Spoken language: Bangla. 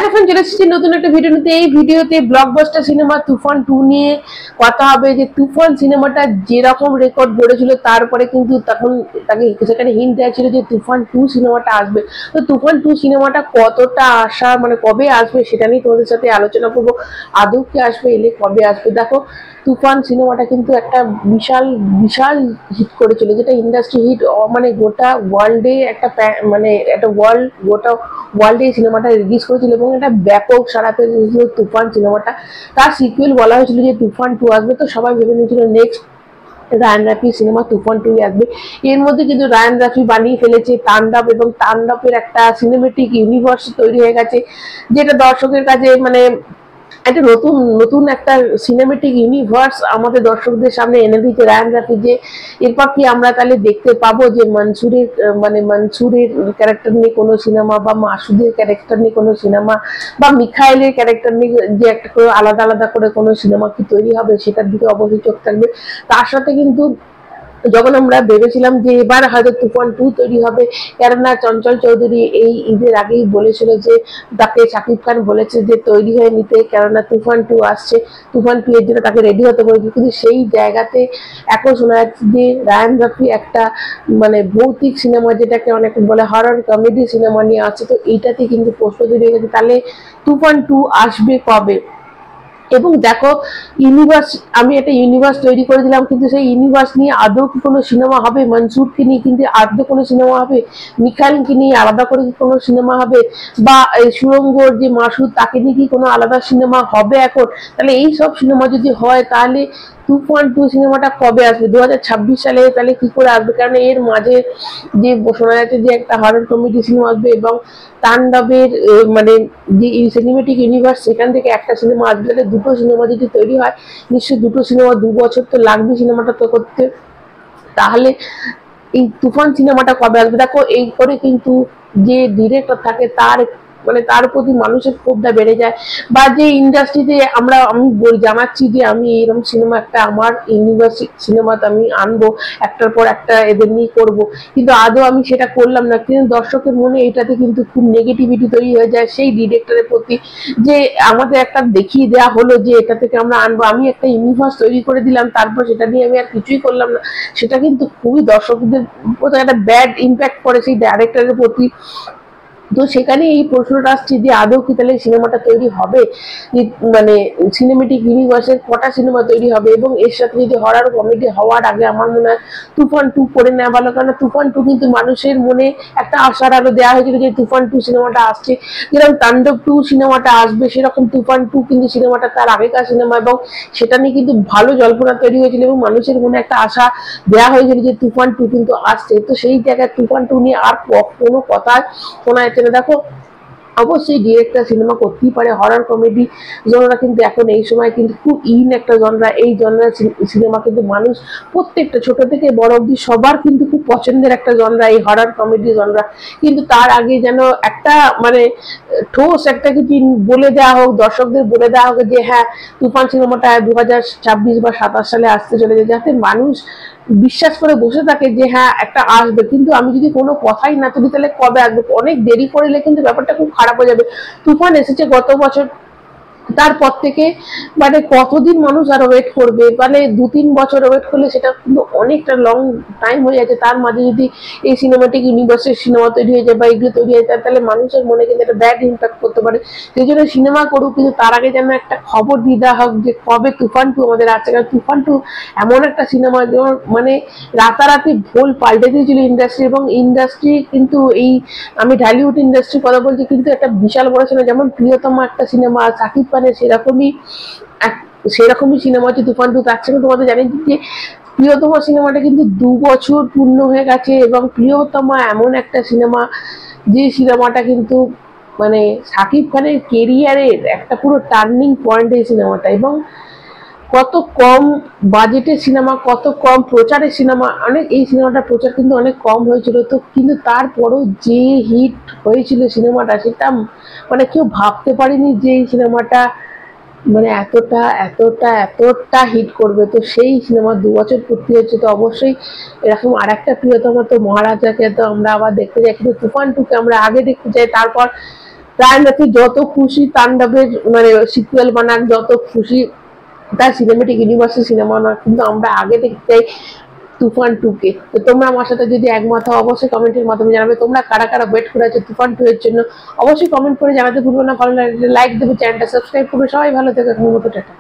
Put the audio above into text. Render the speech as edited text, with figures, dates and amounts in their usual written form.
এখন চলে এসেছি নতুন একটা ভিডিও নিতে। এই ভিডিওতে ব্লকবাস্টার সিনেমা তুফান 2 নিয়ে কথা হবে। যে তুফান সিনেমাটা যেরকম রেকর্ড গড়েছিল তারপরে কিন্তু তখন তাকে সেখানে হিন্ট দেওয়া ছিল যে তুফান 2 সিনেমাটা আসবে। তো তুফান 2 সিনেমাটা কতটা আসা মানে কবে আসবে সেটা নিয়ে তোমাদের সাথে আলোচনা করবো। আদৌ কি আসবে, এলে কবে আসবে। দেখো তুফান সিনেমাটা কিন্তু একটা বিশাল বিশাল হিট করেছিল, যেটা ইন্ডাস্ট্রি হিট, মানে গোটা ওয়ার্ল্ডে একটা মানে একটা গোটা ওয়ার্ল্ডে এই সিনেমাটা রিলিজ করেছিল এবং এটা ব্যাপক সাড়া পেয়েছিল তুফান সিনেমাটা। তার সিকুয়েল বলা হয়েছিল যে তুফান 2 আসবে, তো সবাই ভেবে নিয়েছিল নেক্সট রায়ান রাফি সিনেমা তুফান 2 আসবে। এর মধ্যে কিন্তু রায়ান রাফি বানিয়ে ফেলেছে তাণ্ডব, এবং তাণ্ডবের একটা সিনেমেটিক ইউনিভার্স তৈরি হয়ে গেছে, যেটা দর্শকের কাছে মানে একটা নতুন নতুন একটা সিনেমেটিক ইউনিভার্স আমাদের দর্শকদের সামনে এনে দিয়েছে রায়ান রাফি। যে এরপর কি আমরা তাহলে দেখতে পাবো যে মনসুরের ক্যারেক্টার নিয়ে কোনো সিনেমা, বা মাসুদের ক্যারেক্টার নিয়ে কোনো সিনেমা, বা মিখাইলের ক্যারেক্টার নিয়ে যে একটা করে আলাদা আলাদা করে কোনো সিনেমা কি তৈরি হবে, সেটার দিকে অবশ্যই চোখ থাকবে। তার সাথে কিন্তু যখন আমরা ভেবেছিলাম যে এবার হয়তো তুফান 2 তৈরি হবে, কেননা চঞ্চল চৌধুরী এই ঈদের আগেই বলেছিল যে তাকে শাকিব খান বলেছে যে তৈরি হয়ে নিতে, কেননা তুফান 2 আসছে, তুফান 2 এর জন্য তাকে রেডি হতে বলেছে। কিন্তু সেই জায়গাতে এখন শোনা যাচ্ছে যে রায়ান রাফি একটা মানে ভৌতিক সিনেমা, যেটাকে অনেকে বলে হরর কমেডি সিনেমা নিয়ে আসছে। তো এইটাতে কিন্তু প্রশ্ন তৈরি হয়ে গেছে, তাহলে তুফান 2 আসবে কবে। এবং দেখো ইউনিভার্স, আমি একটা ইউনিভার্স তৈরি করে দিলাম, কিন্তু সেই ইউনিভার্স নিয়ে আদৌ কি কোনো সিনেমা হবে? মনসুরকে নিয়ে কিন্তু আদৌ কোনো সিনেমা হবে? মিখাইলকে নিয়ে আলাদা করে কি কোনো সিনেমা হবে? বা সুরঙ্গর যে মাসুদ, তাকে নিয়ে কি কোনো আলাদা সিনেমা হবে এখন? তাহলে এই সব সিনেমা যদি হয় তাহলে তুফান 2 সিনেমাটা কবে আসবে? 2026 সালে তাহলে কি করে আসবে? কারণ এর মাঝে যে শোনা যাচ্ছে যে একটা হরর কমেডি সিনেমা আসবে, এবং তাণ্ডবের মানে যে সিনেমেটিক ইউনিভার্স সেখান থেকে একটা সিনেমা আসবে। তাহলে দুটো সিনেমা যদি তৈরি হয়, নিশ্চয়ই দুটো সিনেমা 2 বছর তো লাগবে সিনেমাটা তো করতে। তাহলে এই তুফান সিনেমাটা কবে আসবে? দেখো এই করে কিন্তু যে ডিরেক্টর থাকে তার মানে তার প্রতি মানুষের ক্ষোভটা বেড়ে যায়, বা যে ইন্ডাস্ট্রিতে আমি জানাচ্ছি যে আমি এরকম সিনেমা একটা আমার ইউনিভার্সিটি সিনেমাতে আমি আনবো, একটার পর একটা এদের নিয়ে করবো, কিন্তু আদৌ আমি সেটা করলাম না। কিন্তু দর্শকের মনে এটাতে কিন্তু খুব নেগেটিভিটি তৈরি হয়ে যায় সেই ডিরেক্টরের প্রতি, যে আমাদের একটা দেখিয়ে দেওয়া হলো যে এটা থেকে আমরা আনবো, আমি একটা ইউনিভার্স তৈরি করে দিলাম, তারপর সেটা নিয়ে আমি আর কিছুই করলাম না। সেটা কিন্তু খুবই দর্শকদের প্রতি একটা ব্যাড ইম্প্যাক্ট পড়ে সেই ডাইরেক্টরের প্রতি। তো সেখানে এই প্রশ্নটা আসছে যে আদৌ কি তাহলে সিনেমাটা তৈরি হবে, মানে সিনেমেটিক ইউনিভার্সের কটা সিনেমা তৈরি হবে, এবং এর সাথে যদি হরর কমেডি হওয়ার আগে আমার মনে হয় তুফান 2 করে নেওয়া ভালো। কারণ তুফান 2 কিন্তু মানুষের মনে একটা আশার আলো দেওয়া হয়েছিল যে তুফান 2 সিনেমাটা আসছে, যেরকম তাণ্ডব 2 সিনেমাটা আসবে সেরকম তুফান 2 কিন্তু সিনেমাটা তার আগেকার সিনেমা, এবং সেটা নিয়ে কিন্তু ভালো জল্পনা তৈরি হয়েছিল এবং মানুষের মনে একটা আশা দেওয়া হয়েছিল যে তুফান 2 কিন্তু আসছে। তো সেই জায়গায় তুফান 2 নিয়ে আর কোনো কথা শোনা যাচ্ছে না। দেখো অবশ্যই ডিরেক্টর সিনেমা করতেই পারে, হরর কমেডি জনরা কিন্তু এখন এই সময় কিন্তু খুব একটা জনরা, এই জনরা সিনেমা কিন্তু মানুষ প্রত্যেকটা ছোট থেকে বড় অব্দি সবার কিন্তু খুব পছন্দের একটা জনরা এই হরর কমেডি জনরা। কিন্তু তার আগে যেন একটা মানে ঠোস একটা কিছু বলে দেওয়া হোক, দর্শকদের বলে দেওয়া হোক যে হ্যাঁ তুফান সিনেমাটা 2026 বা 27 সালে আসতে চলেছে, যাতে মানুষ বিশ্বাস করে বসে থাকে যে হ্যাঁ একটা আসবে। কিন্তু আমি যদি কোনো কথাই না তুলি তাহলে কবে আসবে? অনেক দেরি করলে কিন্তু ব্যাপারটা খুব খারাপ হয়ে যাবে। তুফান এসেছে গত বছর, তারপর থেকে মানে কতদিন মানুষ আরো ওয়েট করবে? মানে 2-3 বছর ওয়েট করলে সেটা কিন্তু অনেকটা লং টাইম হয়ে যাচ্ছে। তার মাঝে যদি এই সিনেমাটিক ইউনিভার্সের সিনেমা তৈরি হয়ে যায় বা এগুলো তৈরি হয়ে যায়, তাহলে মানুষের মনে কিন্তু একটা ব্যাড ইম্প্যাক্ট করতে পারে। সেই জন্য সিনেমা করুক, কিন্তু তার আগে যেন একটা খবর দিয়ে দেওয়া হোক যে কবে তুফান 2 আমাদের আছে। কারণ তুফান 2 এমন একটা সিনেমা মানে রাতারাতি ভুল পাল্টে দিয়েছিল ইন্ডাস্ট্রি, এবং ইন্ডাস্ট্রি কিন্তু এই আমি ঢালিউড ইন্ডাস্ট্রির কথা বলছি, কিন্তু একটা বিশাল বড় সিনেমা, যেমন প্রিয়তমা একটা সিনেমা সাকিব খানের, সেরকমই সিনেমা হচ্ছে তুফান 2। তার সঙ্গে তোমাদের জানি যে প্রিয়তমা সিনেমাটা কিন্তু 2 বছর পূর্ণ হয়ে গেছে, এবং প্রিয়তমা এমন একটা সিনেমা যে সিনেমাটা কিন্তু মানে সাকিব খানের কেরিয়ারের একটা পুরো টার্নিং পয়েন্ট এই সিনেমাটা। এবং কত কম বাজেটের সিনেমা, কত কম প্রচারের সিনেমা, অনেক এই সিনেমাটার প্রচার কিন্তু অনেক কম হয়েছিল, তো কিন্তু তারপরও যে হিট হয়েছিল সিনেমাটা, সেটা মানে কেউ ভাবতে পারেনি যে এই সিনেমাটা মানে এতটা এতটা এতটা হিট করবে। তো সেই সিনেমা 2 বছর পূর্তি হচ্ছে, তো অবশ্যই এরকম আর একটা প্রিয়তমা তো মহারাজাকে তো আমরা আবার দেখতে যাই, কিন্তু তুফান 2 কে আমরা আগে দেখতে চাই, তারপর রায়ন রাথি যত খুশি তাণ্ডবের মানে সিকুয়েল বানাক, যত খুশি তার সিনেমেটিক ইউনিভার্সের সিনেমা বানাক, কিন্তু আমরা আগে দেখতে চাই তুফান 2 কে। তো তোমরা আমার সাথে যদি একমত হও অবশ্যই কমেন্টের মাধ্যমে জানাবে। তোমরা কারা কারা ওয়েট করে আছো তুফান 2 এর জন্য অবশ্যই কমেন্ট করে জানাতে ভুলবে না। ভালো লাগলে লাইক দেবে, চ্যানেলটা সাবস্ক্রাইব করবে। সবাই ভালো থেকো, এখন মতো টাটা।